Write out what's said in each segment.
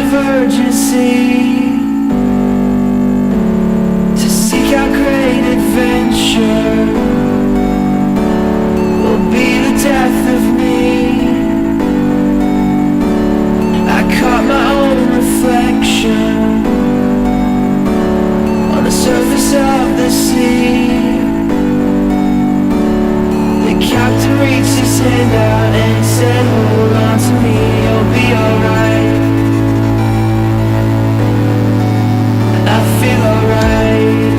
of urgency to seek out great adventure will be the death of me. I caught my own reflection on the surface of the sea. The captain reached his hand out and said, hold on to me, you'll be alright. I feel alright.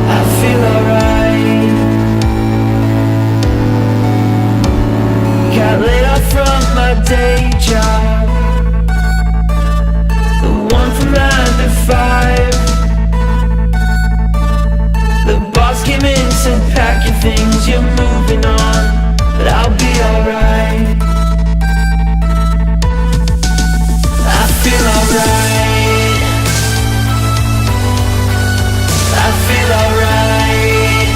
I feel alright. Got laid off from my day job, the one from 9 to 5. The boss came in, said pack your things, you're moving on, but I'll be alright. I feel alright. I feel alright.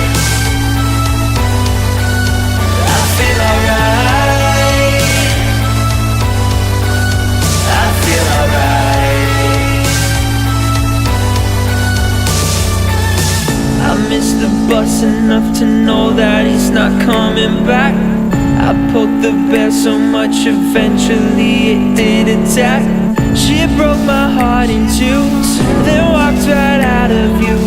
I feel alright. I feel alright. I missed the bus enough to know that he's not coming back. I poked the bear so much eventually it did attack. She broke my heart in two, then walked right out of you.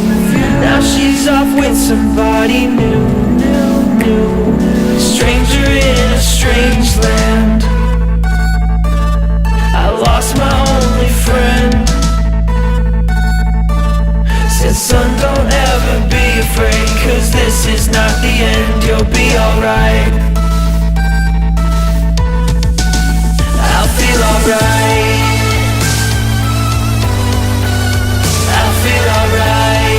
Now she's off with somebody new. Stranger in a strange land. I lost my only friend. Said son, don't ever be afraid, cause this is not the end, you'll be alright. I'll feel alright. I feel alright.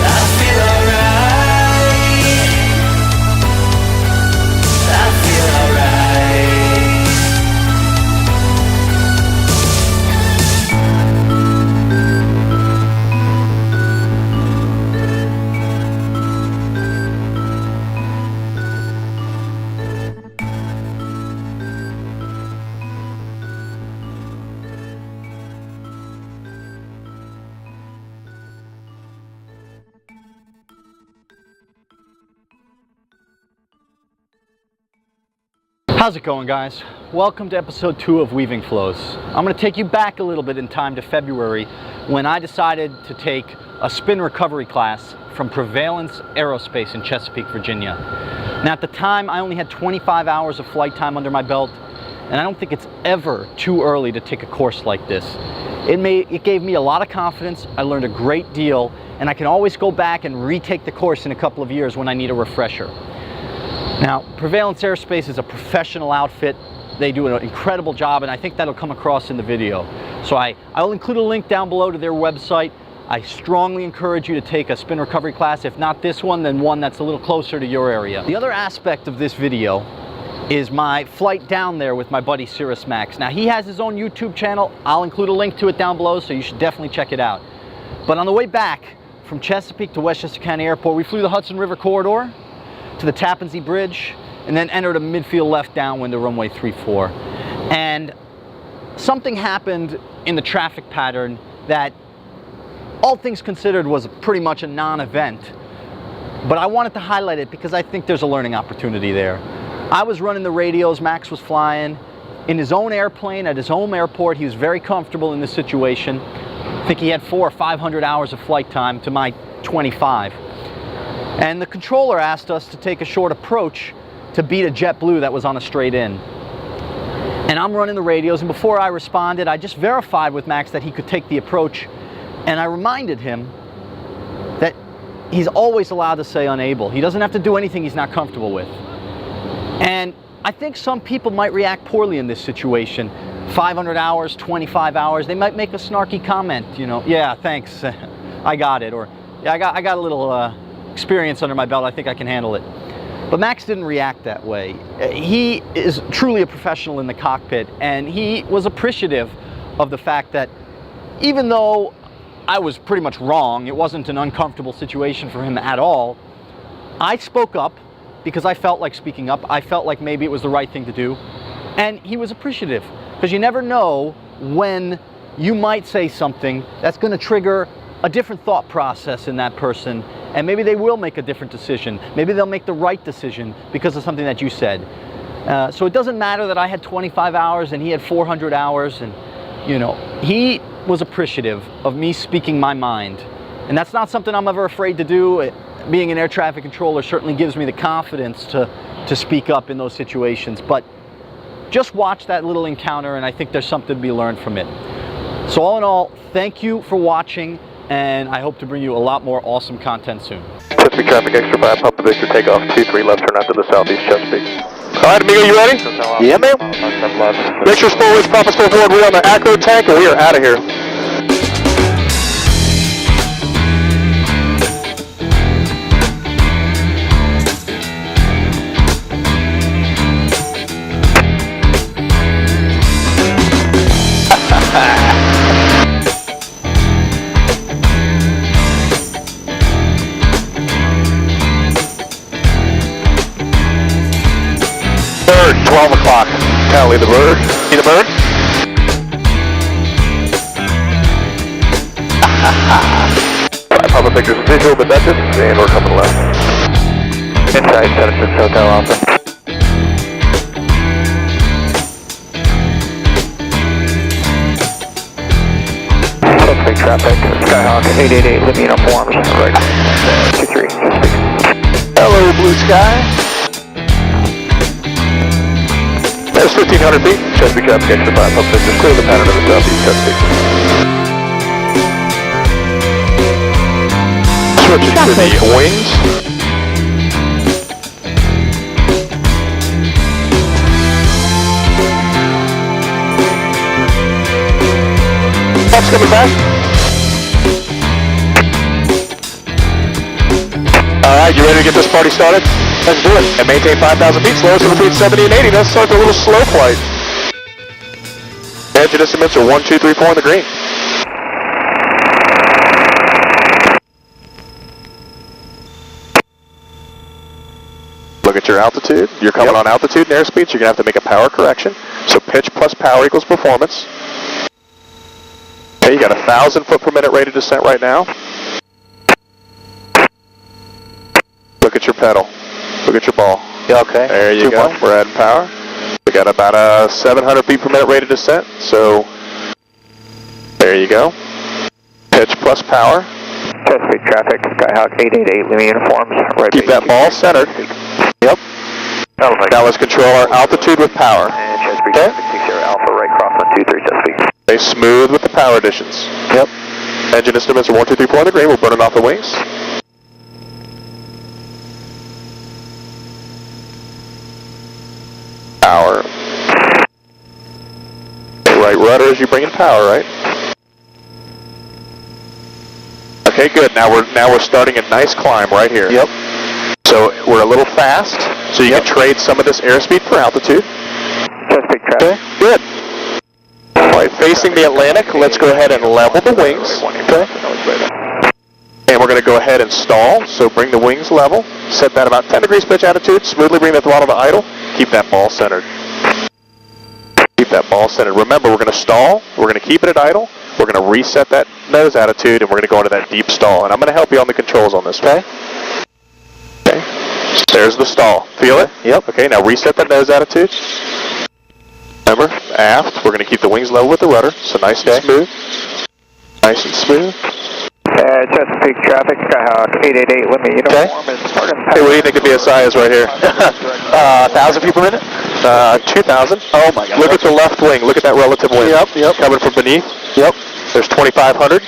I feel alright. I feel alright. How's it going, guys? Welcome to episode 2 of Weaving Flows. I'm going to take you back a little bit in time to February when I decided to take a spin recovery class from Prevailance Aerospace in Chesapeake, Virginia. Now at the time I only had 25 hours of flight time under my belt, and I don't think it's ever too early to take a course like this. It gave me a lot of confidence, I learned a great deal, and I can always go back and retake the course in a couple of years when I need a refresher. Now, Prevailance Aerospace is a professional outfit. They do an incredible job, and I think that'll come across in the video. So I'll include a link down below to their website. I strongly encourage you to take a spin recovery class. If not this one, then one that's a little closer to your area. The other aspect of this video is my flight down there with my buddy CirrusMax. Now, he has his own YouTube channel. I'll include a link to it down below, so you should definitely check it out. But on the way back from Chesapeake to Westchester County Airport, we flew the Hudson River corridor to the Tappan Zee Bridge, and then entered a midfield left downwind to runway 34. And something happened in the traffic pattern that, all things considered, was pretty much a non-event. But I wanted to highlight it because I think there's a learning opportunity there. I was running the radios, Max was flying in his own airplane at his home airport. He was very comfortable in this situation. I think he had 400 or 500 hours of flight time to my 25. And the controller asked us to take a short approach to beat a JetBlue that was on a straight in. And I'm running the radios, and before I responded, I just verified with Max that he could take the approach, and I reminded him that he's always allowed to say unable. He doesn't have to do anything he's not comfortable with. And I think some people might react poorly in this situation. 500 hours, 25 hours, they might make a snarky comment, you know, yeah, thanks, I got it, or yeah, I got a little experience under my belt, I think I can handle it. But Max didn't react that way. He is truly a professional in the cockpit, and he was appreciative of the fact that even though I was pretty much much wrong. It wasn't an uncomfortable situation for him at all. I spoke up because I felt like speaking up. I felt like maybe it was the right thing to do. And he was appreciative, because you never know when you might say something that's going to trigger a different thought process in that person, and maybe they will make a different decision. Maybe they'll make the right decision because of something that you said. So it doesn't matter that I had 25 hours and he had 400 hours, and you know, he was appreciative of me speaking my mind. And that's not something I'm ever afraid to do. Being an air traffic controller certainly gives me the confidence to speak up in those situations. But just watch that little encounter, and I think there's something to be learned from it. So all in all, thank you for watching, and I hope to bring you a lot more awesome content soon. Chesapeake traffic, extra 5, Papa Victor, takeoff 23 left, turn out to the southeast Chesapeake. Alright, amigo, you ready? Yeah, man. Make sure forwards, Papa still forward, we're on the Acro tank, and we are out of here. Bird, 12 o'clock. Tally the bird. See the bird? Papa Victor's visual, but that's it. And we're coming left. Inside 76 Hotel Alpha. Chesapeake traffic, Skyhawk 888, Libby uniforms, right. 23, Chesapeake. Hello, blue sky. That's 1,500 feet. Chesapeake traffic, extra 5, Papa Victor, clear the pattern of the southeast Chesapeake. Switching to the wings. Fox coming back. Alright, you ready to get this party started? Let's do it. And maintain 5,000 feet, slowest in between 70 and 80. Let's start the little slow flight. Engine instruments are 1, 2, 3, 4 in the green. Look at your altitude. You're coming on altitude and airspeed, so you're going to have to make a power correction. So pitch plus power equals performance. Okay, you got 1,000 foot per minute rate of descent right now. Look at your pedal. Look at your ball. Yeah, okay. There you go. We're adding power. We got about a 700 feet per minute rate of descent. So there you go. Pitch plus power. Chesapeake traffic, Skyhawk 888, Lima uniforms. Right. Keep that ball centered. Yep. Now let's control our altitude with power. And Chesapeake traffic, 60 Alpha, right crosswind 23 Chesapeake. Stay smooth with the power additions. Yep. Engine instruments are 1, 2, 3, 4 in the green. We're burning off the wings. Power. Right rudder as you bring in power, right? Okay, good. Now we're starting a nice climb right here. Yep. So we're a little fast, so you can trade some of this airspeed for altitude. Chesapeake traffic. Okay, good. All right, facing the Atlantic, let's go ahead and level the wings. Okay. And we're going to go ahead and stall, so bring the wings level. Set that about 10 degrees pitch attitude. Smoothly bring the throttle to idle. Keep that ball centered. Keep that ball centered. Remember, we're going to stall. We're going to keep it at idle. We're going to reset that nose attitude, and we're going to go into that deep stall. And I'm going to help you on the controls on this, okay? Okay. There's the stall. Feel it? Yep. Okay, now reset that nose attitude. Remember, aft, we're going to keep the wings level with the rudder, so nice and smooth. Nice and smooth. Chesapeake traffic, Skyhawk 888, Lima uniform is starting. Hey, what do you think the BSI is right here? 1,000 feet per minute? 2,000. Oh my God. Look at the left wing. Look at that relative wing. Yep. Coming from beneath. Yep. There's 2,500.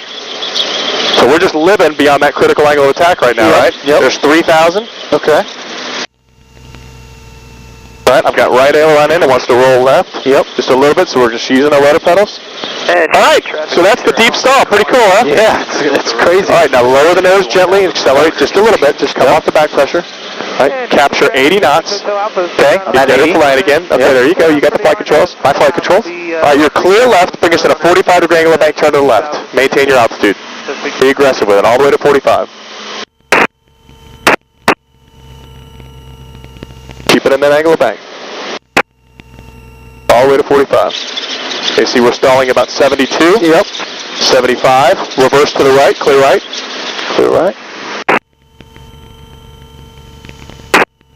So we're just living beyond that critical angle of attack right now, right? Yep. There's 3,000. Okay. All right, I've got right aileron in. It wants to roll left. Yep. Just a little bit, so we're just using our rudder pedals. All right, so that's the deep stall. Pretty cool, huh? Yeah, it's crazy. All right, now lower the nose gently and accelerate just a little bit. Just come off the back pressure. All right, capture 80 knots. Okay, get ready to fly again. Okay, there you go. You got the flight controls. My flight controls. All right, you're clear left. Bring us in a 45-degree angle of bank turn to the left. Maintain your altitude. Be aggressive with it, all the way to 45. keep it in that angle of bank. All the way to 45. Okay, see we're stalling about 72. Yep. 75. Reverse to the right, clear right. Clear right.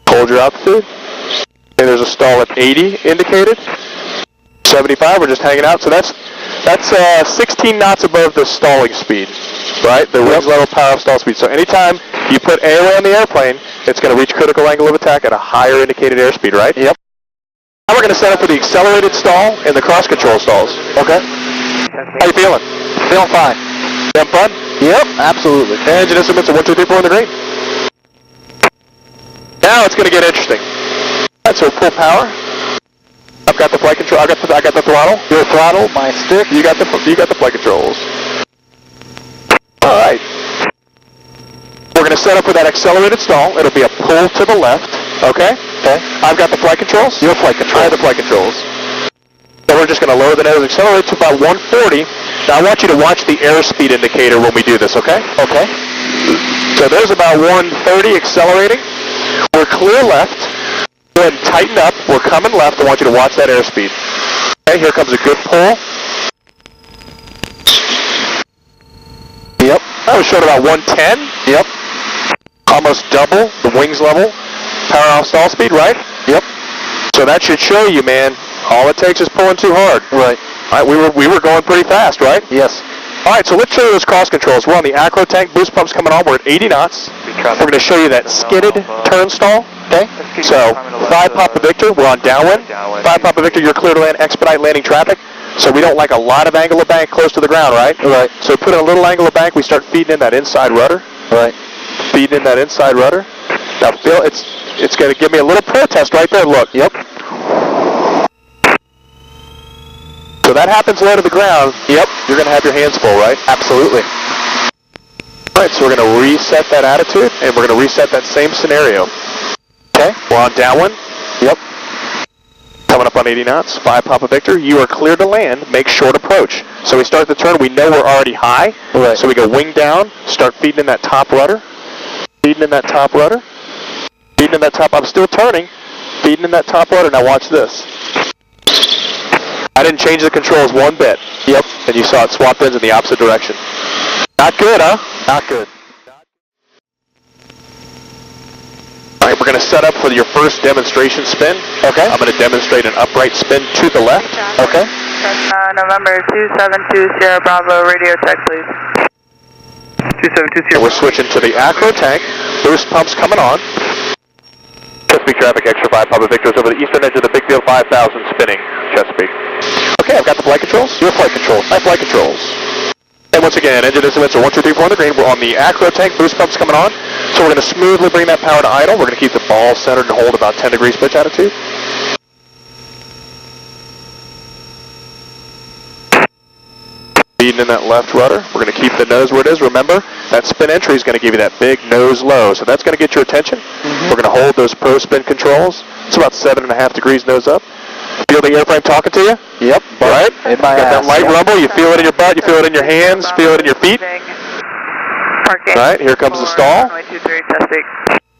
Hold your altitude. And there's a stall at 80 indicated. 75, we're just hanging out. So that's 16 knots above the stalling speed, right? The wings level power of stall speed. So anytime you put AOA on the airplane, it's going to reach critical angle of attack at a higher indicated airspeed, right? Yep. Now we're going to set up for the accelerated stall and the cross control stalls. Okay. How you feeling? Feeling fine. Having fun? Yep, absolutely. Engine instruments are 1, 2, 3, 4 in the green. Now it's going to get interesting. All right, so full power. I've got the flight control. I got the throttle. Your throttle, my stick. You got the flight controls. All right. We're going to set up for that accelerated stall. It'll be a pull to the left. Okay. Okay. I've got the flight controls. Your flight controls. I have the flight controls. So we're just going to lower the nose, accelerate to about 140. Now I want you to watch the airspeed indicator when we do this. Okay. Okay. So there's about 130 accelerating. We're clear left. Go ahead and tighten up. We're coming left. I want you to watch that airspeed. Okay, here comes a good pull. Yep. That was showing about 110. Yep. Almost double the wings level. Power off stall speed, right? Yep. So that should show you, man, all it takes is pulling too hard. Right. All right, we were going pretty fast, right? Yes. All right, so let's show you those cross controls. We're on the acro tank. Boost pump's coming on. We're at 80 knots. We're going to show you that skidded turn stall. Okay, so 5 Papa Victor, we're on downwind. 5 Papa Victor, you're clear to land, expedite landing traffic. So we don't like a lot of angle of bank close to the ground, right? Right. So put in a little angle of bank, we start feeding in that inside rudder. Right. Feeding in that inside rudder. Now Phil, it's going to give me a little protest right there, look. Yep. So that happens low to the ground. Yep. You're going to have your hands full, right? Absolutely. All right, so we're going to reset that attitude, and we're going to reset that same scenario. Okay, we're on downwind. Yep. Coming up on 80 knots, 5 Papa Victor. You are clear to land, make short approach. So we start the turn, we know we're already high. Right. So we go wing down, start feeding in that top rudder. Feeding in that top rudder. Feeding in that top, I'm still turning. Feeding in that top rudder, now watch this. I didn't change the controls one bit. Yep. And you saw it swap ends in the opposite direction. Not good, huh? Not good. All right, we're going to set up for your first demonstration spin. Okay. I'm going to demonstrate an upright spin to the left. Okay. November 272 Sierra Bravo, radio check, please. 272 Sierra. We're switching to the acro tank. Boost pumps coming on. Chesapeake traffic, extra 5 Papa Victors over the eastern edge of the big field, 5,000 spinning, Chesapeake. Okay, I've got the flight controls. Your flight controls. My flight controls. And once again, engine instruments are 1, 2, 3, 4 on the green. We're on the acro tank, boost pumps coming on. So we're going to smoothly bring that power to idle. We're going to keep the ball centered and hold about 10 degrees pitch attitude. Feeding in that left rudder. We're going to keep the nose where it is. Remember, that spin entry is going to give you that big nose low. So that's going to get your attention. We're going to hold those pro spin controls. It's about 7.5 degrees nose up. Feel the airframe talking to you? Yep. All right. In my got that light rumble. You feel it in your butt. You feel it in your hands. Feel it in your feet. Parking. All right. Here comes the stall.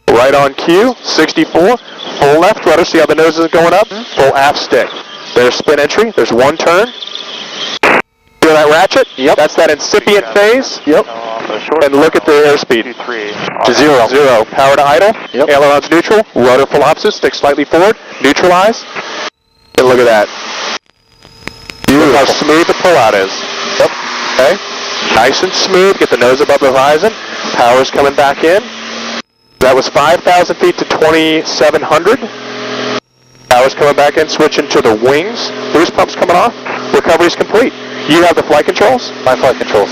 Right on cue. 64. Full left rudder. See how the nose is going up? Full aft stick. There's spin entry. There's one turn. Feel that ratchet? Yep. That's that incipient phase. Yep. And look at the airspeed. To zero. Zero. Power to idle. Yep. Ailerons neutral. Rudder full opposite. Stick slightly forward. Neutralize. And look at that. Look how smooth the pullout is. Yep. Okay. Nice and smooth. Get the nose above the horizon. Power's coming back in. That was 5,000 feet to 2,700. Power's coming back in. Switching to the wings. Boost pump's coming off. Recovery's complete. You have the flight controls? My flight controls.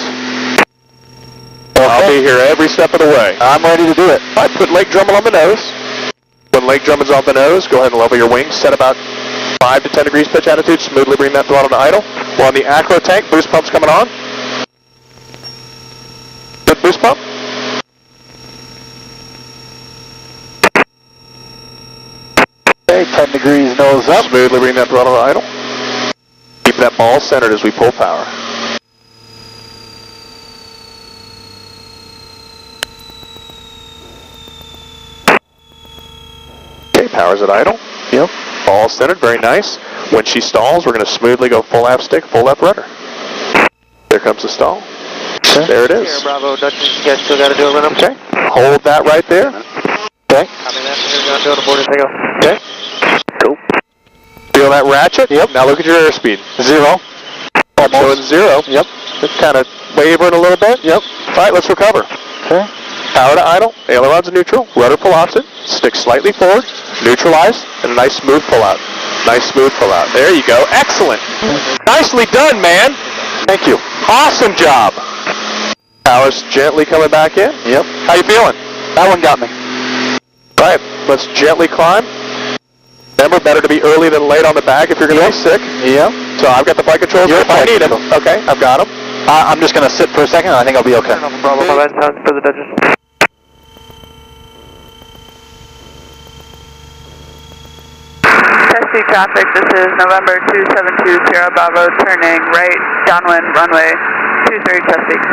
Okay. I'll be here every step of the way. I'm ready to do it. All right, put leg drumming on the nose. When leg drumming's on the nose, go ahead and level your wings. Set about 5 to 10 degrees pitch attitude. Smoothly bring that throttle to idle. We're on the acro tank. Boost pump's coming on. Good boost pump. Okay, 10 degrees nose up. Smoothly bring that throttle to idle. Keep that ball centered as we pull power. power's at idle. Yep. All centered, very nice. When she stalls, we're going to smoothly go full aft stick, full left rudder. There comes the stall. Okay. There it is. Sierra Bravo, Dutch, you guys still got to do a run up? Okay. Hold that right there. Okay. Copy that. We're going to do it aboard as I go. Okay. Go. Feel that ratchet? Yep. Now look at your airspeed. 0. Showing 0. Yep. It's kind of wavering a little bit. Yep. All right, let's recover. Okay. Power to idle, ailerons neutral, rudder pull opposite, stick slightly forward, neutralize, and a nice smooth pull out. Nice smooth pull out. There you go. Excellent. Nicely done, man. Thank you. Awesome job. Power's gently coming back in. Yep. How you feeling? That one got me. All right, let's gently climb. Remember, better to be early than late on the back if you're going to be sick. Yeah. So I've got the flight controls if I need them. Okay, I've got them. I'm just going to sit for a second and I think I'll be okay. Turn off Bravo, my bad, sounds for the Dutchess. Chesapeake traffic, this is November 272 Sierra Bravo, turning right, downwind, runway 23 Chesapeake.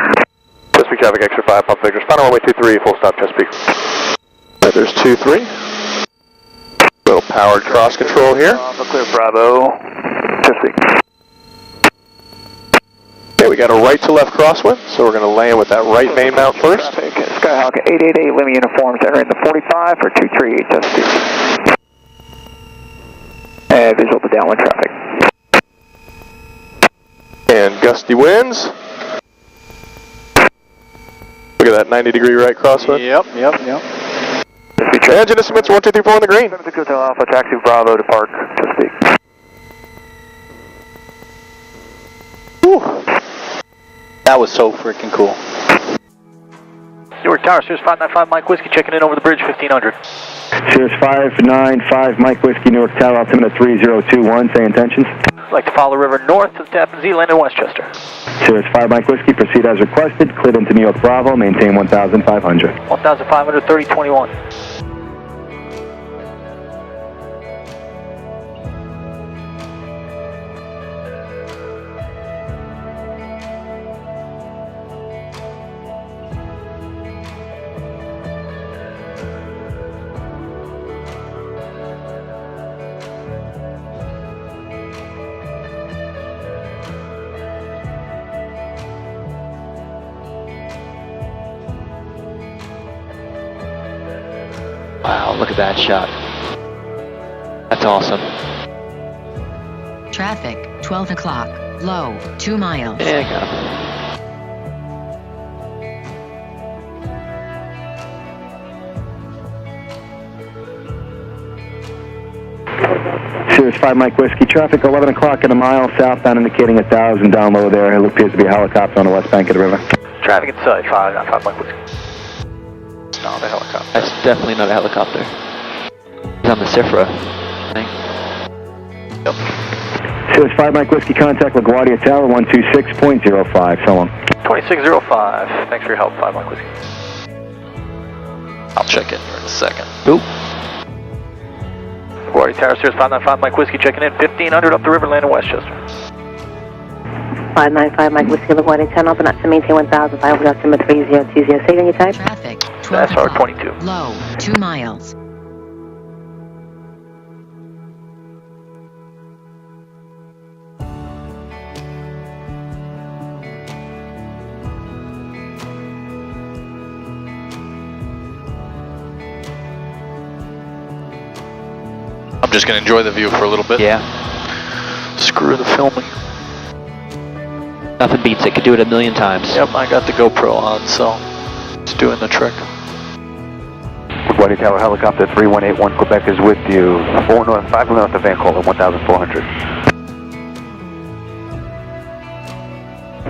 Chesapeake traffic, extra 5, pump figures. Final runway 23, full stop Chesapeake. Right, there's 23. Little powered cross control here. Clear Bravo, Chesapeake. Okay, we got a right to left crosswind, so we're going to land with that right main mount first. Skyhawk 888, Lima uniforms, entering the 45 for 238 Chesapeake. And visual to downwind traffic. And gusty winds. Look at that 90-degree right crosswind. Yep. Engine estimates 1, 2, 3, 4 in the green. 76 Hotel Alpha, taxi Bravo, depart Chesapeake. Whew. That was so freaking cool. Newark Tower, Cirrus 595, Mike Whiskey, checking in over the bridge, 1500. Cirrus 595, Mike Whiskey, Newark Tower, altimeter 3021, say intentions. Like to follow the river north to the Tappan Zee, land in Westchester. Cirrus 5 Mike Whiskey, proceed as requested, cleared into New York Bravo, maintain 1,500. 1,500, 3021. Wow, look at that shot. That's awesome. Traffic, 12 o'clock, low, 2 miles. There you go. Cirrus 5 Mike Whiskey, traffic 11 o'clock and a mile southbound, indicating 1,000 down low there. It appears to be a helicopter on the west bank of the river. Traffic inside, 595 Mike Whiskey. It's not a helicopter. That's definitely not a helicopter. He's on the Cifra thing. Yep. Cirrus 5 Mike Whiskey, contact LaGuardia Tower, 126.05, so long. 2605, thanks for your help, 5 Mike Whiskey. I'll check in here in a second. Oop. LaGuardia Tower, Cirrus 595 Mike Whiskey, checking in, 1500 up the river, land in Westchester. 595 Mike Whiskey, LaGuardia 10, open up to maintain 1,500, altimeter 3020, say your type. Traffic, 12 SR o'clock, 22. low, 2 miles. I'm just going to enjoy the view for a little bit. Yeah. Screw the filming. Nothing beats it. Could do it a million times. Yep, I got the GoPro on, so it's doing the trick. LaGuardia Tower helicopter 3181 Quebec is with you. 4 north, 5 north of Vancouver, 1,400.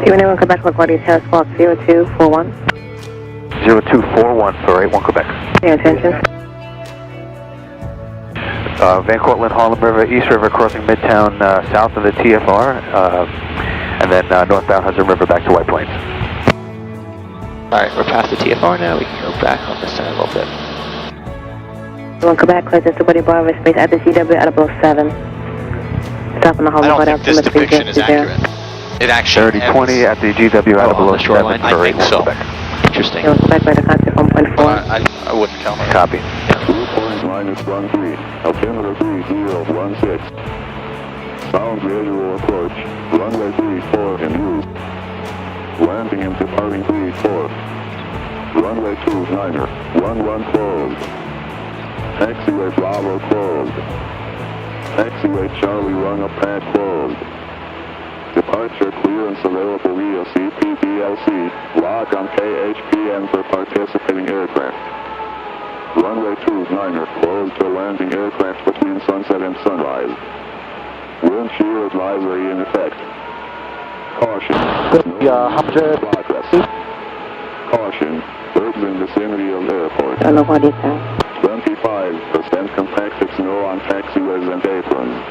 3181 Quebec, LaGuardia Tower, squawk 0241. 0241 for 81 Quebec. Your intentions. Van Cortlandt, Harlem River, East River, crossing Midtown, south of the TFR, and then northbound Hudson River back to White Plains. Alright, we're past the TFR now. We can go back on this side a little bit. 1 Quebec, clears into Buddy Bar, space at the GW at about 7. Stop on the I Harlem don't Bar, think this depiction is accurate. It actually 3020 at the GW at below 7 I for think 81 so. Quebec. Interesting. 1 Quebec, right to contact 1.4. I wouldn't count on it. Copy. -13, altimeter 3016. Sound gradual approach, runway 34 in use. Landing and departing 34. Runway 29er, 11 closed. Taxiway Bravo closed. Taxiway Charlie run up pad closed. Departure clearance available via CPDLC. Log on KHPN for participating aircraft. Runway 29er closed to landing aircraft between sunset and sunrise. Wind shear advisory in effect. Caution. Progress. Caution. Birds in vicinity of airport. 25% compacted snow on taxiways and aprons.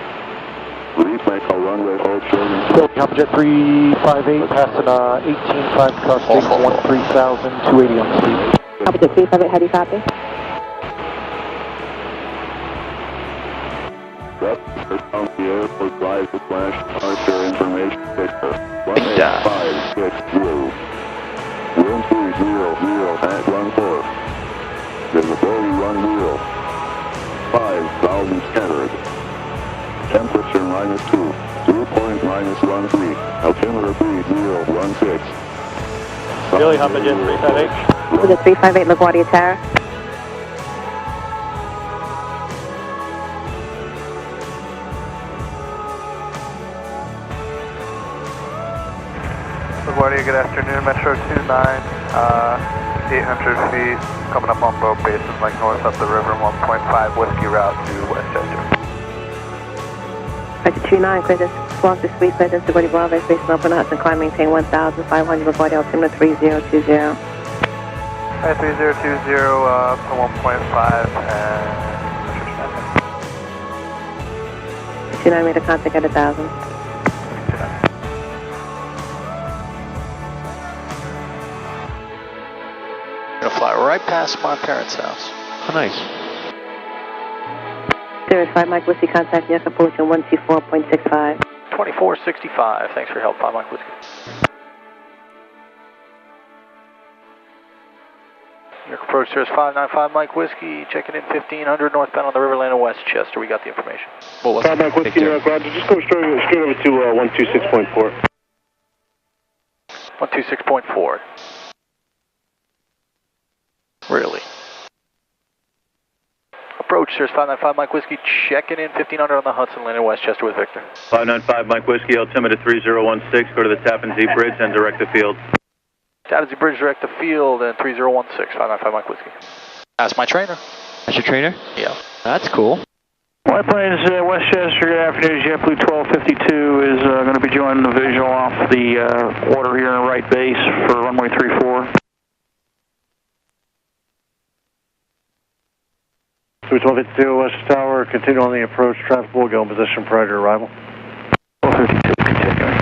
Please make a runway hold short. Hubjet 358, passing 18.5 cross stage 13,280 on the speed. Hubjet 358, how do you copy? On the airport drive / departure information picture. 1560. Wind 300 at 14. Visibility 10. 5,000 scattered. Temperature -2. Dew point -13. Altimeter 3016. Billy Hubjet 358. Hubjet 358, LaGuardia Tower. LaGuardia, good afternoon. Metro 29, 800 feet, coming up on boat bases like north up the river, 1.5 whiskey route to Westchester. Metro 29, clear this Swanson Suite, clear this LaGuardia Bravo, space open Hudson, climb, maintain 1,500, LaGuardia, altimeter 3020. Hi, 3020 up to 1.5 and 29 meter contact at 1,000. Gonna fly right past my parents' house. Oh, nice. Cirrus 5 Mike Whiskey, contact the Acapulco 124.65. 2465. Thanks for your help, 5 Mike Whiskey. New York approach Cirrus 595 Mike Whiskey, checking in 1500 northbound on the Riverland of Westchester. We got the information. Well, what's 5 Mike Whiskey, New York, Roger. Just go straight over to 126.4. 126.4. Really? Approach, Cirrus 595 Mike Whiskey, checking in 1500 on the Hudson, landing Westchester with Victor. 595 Mike Whiskey, altimeter 3016, go to the Tappan Zee Bridge and direct the field. Tappan Zee Bridge, direct the field, and 3016, 595 Mike Whiskey. That's my trainer. That's your trainer? Yeah. That's cool. White Plains, Westchester, good afternoon. JetBlue 1252 is going to be joining the visual off the water here in right base for runway 34. 1252 West Tower, continue on the approach. Traffic will go in position prior to arrival. 1252, continuing.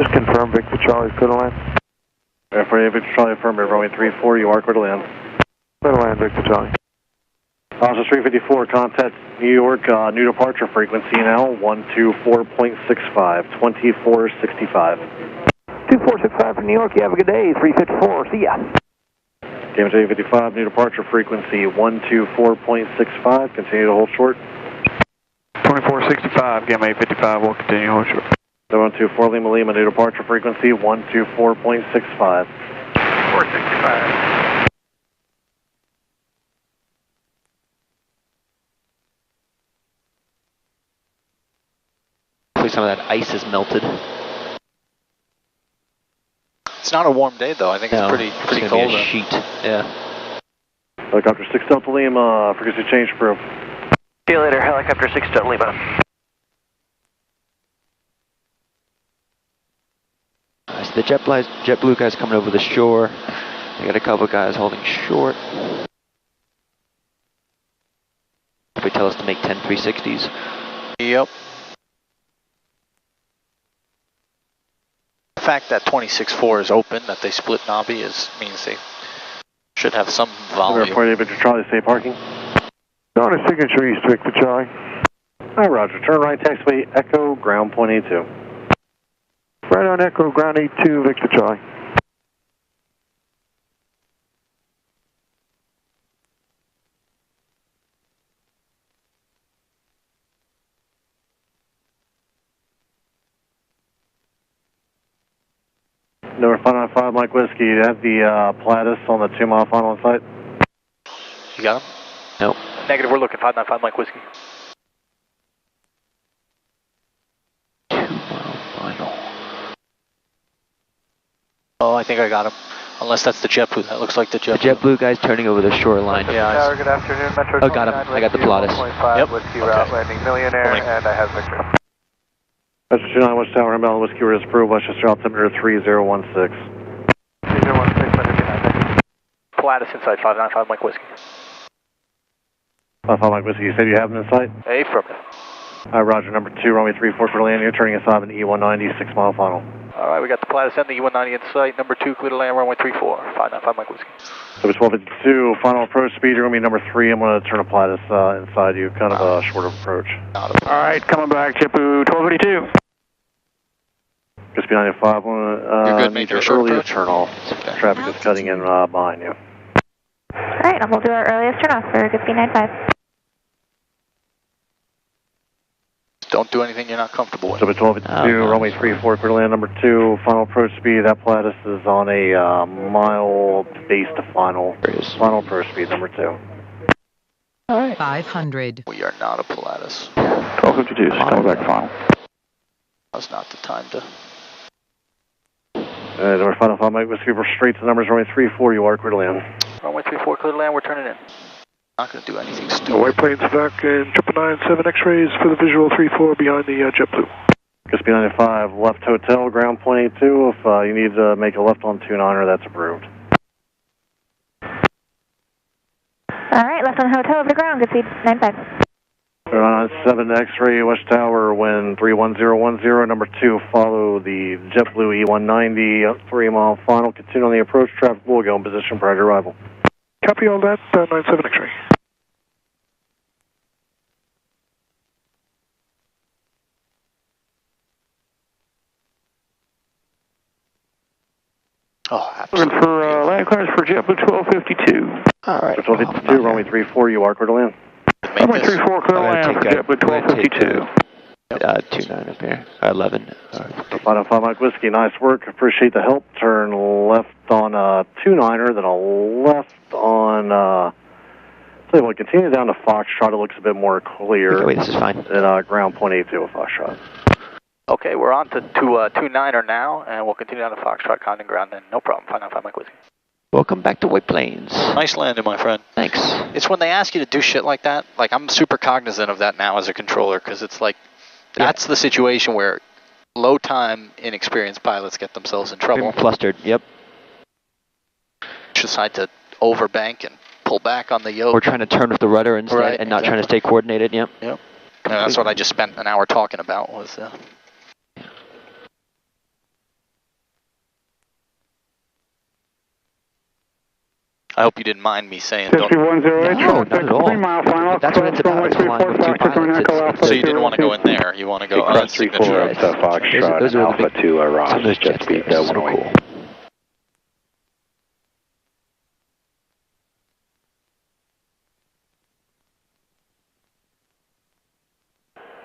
Just confirm Victor Charlie's clear to land. For Victor Charlie, affirmative, runway 34, you are clear to land. Clear to land, Victor Charlie. Officer 354, contact New York, new departure frequency now, 124.65, 2465. 2465 from New York, you have a good day, 354, see ya. Game 855, new departure frequency 124.65, continue to hold short. 2465, Game 855, will continue to hold short. 724 Lima Lima, new departure frequency 124.65. 465. Hopefully some of that ice is melted. It's not a warm day though. I think it's pretty it's cold. Be a sheet. Yeah. Helicopter 6 Delta Lima, frequency change approved. See you later, Helicopter 6 Delta Lima. So the JetBlue guys coming over the shore. They got a couple guys holding short. They tell us to make 10 360s. Yep. The fact that 26.4 is open, that they split Nobby, means they should have some volume. Airport, Victor Charlie, safe parking. On a signature east, Victor Charlie. Hi, Roger. Turn right, taxiway, Echo, ground point 82. Right on Echo, ground 82, Victor Charlie. Number 595 Mike Whiskey, you have the Platus on the 2 mile final in sight? You got him? Nope. Negative, we're looking 595 Mike Whiskey. 2 mile final. Oh, I think I got him. Unless that's the JetBlue. That looks like the JetBlue. The JetBlue guy's turning over the shoreline. Yeah. Good afternoon, Metro. Oh, got him. I got the Pilatus. 1.5 Whiskey route landing Millionaire, and I have Victor. Metro 29 West Tower, inbound Whiskey Route is approved, Westchester altimeter 3016. 3016, Metro 29. Pilatus inside 595 Mike Whiskey. 5 Mike Whiskey, you said you have him in sight? Affirmative. Roger, number 2, runway 34 for landing, you're turning aside an E190, 6 mile final. All right, we got the Pilatus and the E190 in sight. Number 2, clear to land, runway 34, 595 Mike Whiskey. So it's 1252, final approach speed, you're going to be number 3, I'm going to turn a Pilatus inside you, kind of a shorter approach. All right, coming back, JetBlue 1252. Just be 95, You're good, Major. Earlier turn off. Traffic is cutting in behind you. All right, and we'll do our earliest turn off for Whiskey 95. Don't do anything you're not comfortable with. So it's 1252, runway 34, clear to land, number 2, final approach speed, that Pilatus is on a mile base to final. Final approach speed, number 2. All right. 500. We are not a Pilatus. 1252, coming back final. That's not the time to... Number 505 Mike Whiskey, we're straight to numbers, runway 34, you are clear to land. Runway 34, clear to land, we're turning in. Not going to do anything stupid. White planes back in 997 X-rays for the visual 34 behind the JetBlue. Just B95, left hotel, ground point 82. If you need to make a left on 29er, that's approved. All right, left on hotel over the ground, good speed 95. 7 X-ray, West Tower, wind 31010. Number 2, follow the JetBlue E190, 3 mile final. Continue on the approach, traffic will go in position prior to arrival. Copy all that, 97 X-ray. Oh, absolutely. Looking for land clearance for JetBlue 1252. All right. 1252, runway 34, you are clear to land. Runway 34, clear to land for JetBlue 1252. 29 up here. 11. 505 Mike Whiskey, nice work. Appreciate the help. Turn left on 29er, then a left on. Tell you what, continue down to Foxtrot. It looks a bit more clear. Okay, wait, this is fine. At ground point 82 of Foxtrot. Okay, we're on to 29er now, and we'll continue down to Foxtrot, Condon ground, then no problem. 595 Mike Whiskey. Welcome back to White Plains. Nice landing, my friend. Thanks. It's when they ask you to do shit like that, like I'm super cognizant of that now as a controller, because it's like, that's the situation where low time, inexperienced pilots get themselves in trouble. Flustered, yep. Decide to overbank and pull back on the yoke. We're trying to turn with the rudder instead and not trying to stay coordinated, yep. Yep. And that's what I just spent an hour talking about was... I hope you didn't mind me saying don't... No, not at all. 3 mile final. That's what it's about. It's flying with 2 pilots. So you didn't want to go in there. You want to go on signature. Up to Foxtrot and Alpha 2 Ross, jet speed 108.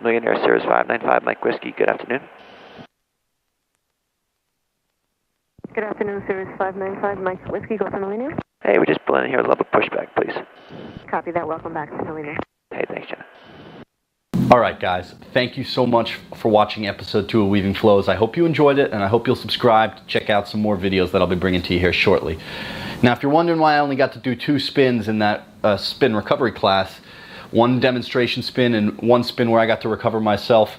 Millionaire Cirrus 595 Mike Whiskey, good afternoon. Good afternoon, Cirrus 595, Mike Whiskey, go for Millionaire. Hey, we're just blending here. Love a pushback, please. Copy that, welcome back to Millionaire. Hey, thanks, Jenna. All right, guys. Thank you so much for watching episode 2 of Weaving Flows. I hope you enjoyed it, and I hope you'll subscribe to check out some more videos that I'll be bringing to you here shortly. Now, if you're wondering why I only got to do 2 spins in that spin recovery class, 1 demonstration spin and 1 spin where I got to recover myself,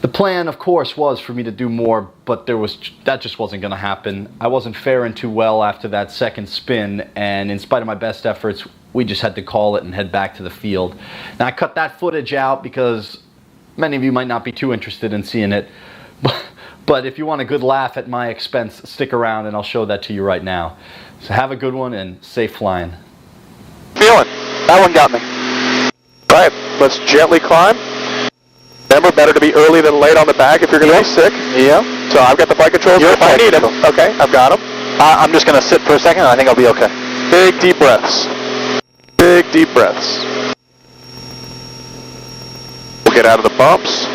the plan, of course, was for me to do more, but that just wasn't going to happen. I wasn't faring too well after that second spin, and in spite of my best efforts, we just had to call it and head back to the field. Now, I cut that footage out because many of you might not be too interested in seeing it, but if you want a good laugh at my expense, stick around and I'll show that to you right now. So have a good one and safe flying. Feeling. That one got me. All right, let's gently climb. Remember, better to be early than late on the back if you're going to be sick. Yeah. So I've got the flight controls if I need them. Okay, I've got them. I'm just going to sit for a second and I think I'll be okay. Big deep breaths. Big deep breaths. We'll get out of the bumps.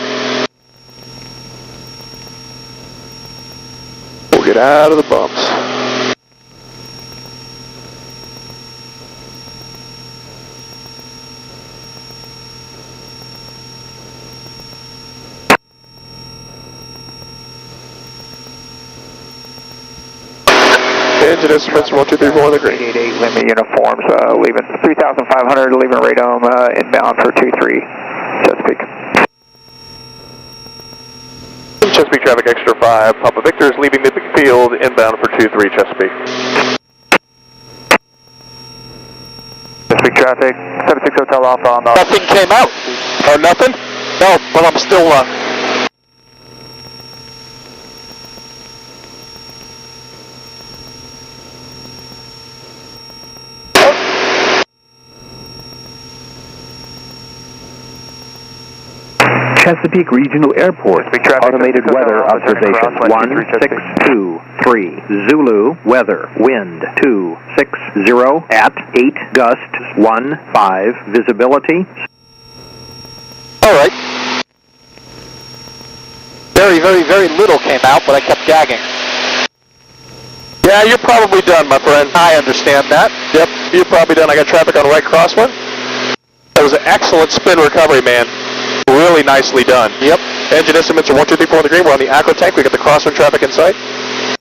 We'll get out of the bumps. Engine instruments 1, 2, 3, 4 on the green. 88 Lima uniforms, leaving 3,500, leaving radome, inbound for 23 Chesapeake. Chesapeake traffic extra 5, Papa Victor is leaving the field, inbound for 23 Chesapeake. Chesapeake traffic, 76 Hotel Alpha on the... Nothing came out. Or nothing? No, but I'm still Chesapeake Regional Airport, automated weather observation 1623, Zulu, weather, wind 260 at 8, gust 15, visibility. Alright. Very little came out, but I kept gagging. Yeah, you're probably done, my friend. I understand that. Yep, you're probably done. I got traffic on the right crosswind. That was an excellent spin recovery, man. Really nicely done. Yep. Engine instruments are 1, 2, 3, 4 on the green. We're on the Acro tank. We got the crosswind traffic in sight.